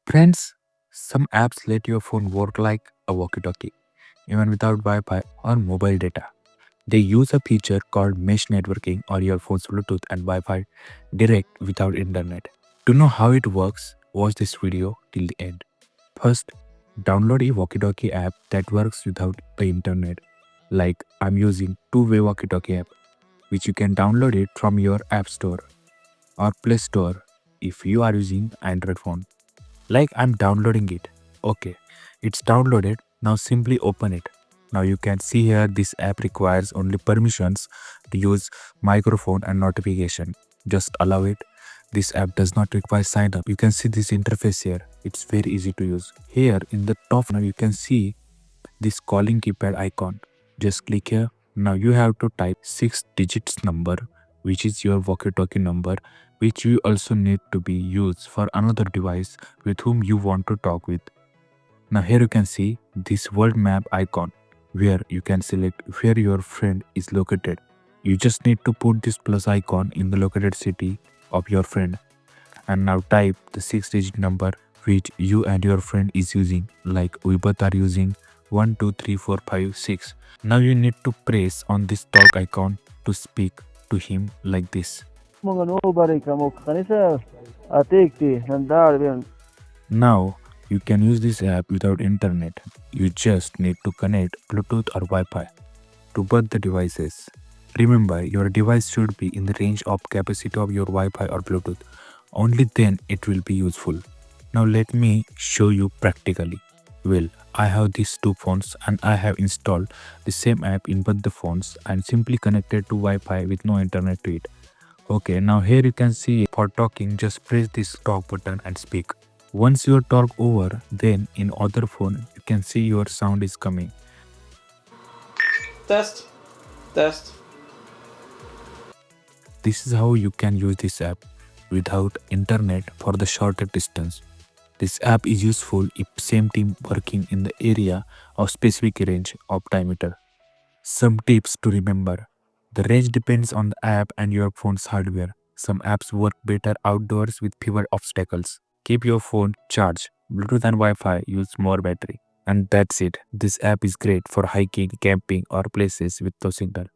Friends, some apps let your phone work like a walkie talkie, even without Wi Fi or mobile data. They use a feature called mesh networking or your phone's Bluetooth and Wi Fi direct without internet. To know how it works, watch this video till the end. First, download a walkie talkie app that works without the internet. Like I'm using two-way walkie talkie app, which you can download it from your app store or Play Store if you are using Android phone. Like I'm downloading it. Okay, it's downloaded. Now simply open it. Now you can see here this app requires only permissions to use microphone and notification. Just allow it. This app does not require sign up. You can see this interface here. It's very easy to use. Here in the top now you can see this calling keypad icon. Just click here. Now you have to type 6 digits number, which is your walkie-talkie number, which you also need to be used for another device with whom you want to talk with. Now here you can see this world map icon where you can select where your friend is located. You just need to put this plus icon in the located city of your friend and now type the 6-digit number which you and your friend is using, like we both are using 12345 6. Now you need to press on this talk icon to speak to him like this. Now you can use this app without internet. You just need to connect Bluetooth or Wi-Fi to both the devices. Remember, your device should be in the range of capacity of your Wi-Fi or Bluetooth. Only then it will be useful. Now let me show you practically. Well, I have these two phones and I have installed the same app in both the phones and simply connected to Wi-Fi with no internet to it. Okay, now here you can see for talking, just press this talk button and speak. Once your talk over, then in other phone you can see your sound is coming. Test, test. This is how you can use this app without internet for the shorter distance. This app is useful if same team working in the area of specific range of diameter. Some tips to remember. The range depends on the app and your phone's hardware. Some apps work better outdoors with fewer obstacles. Keep your phone charged. Bluetooth and Wi-Fi use more battery. And that's it. This app is great for hiking, camping or places with no signal.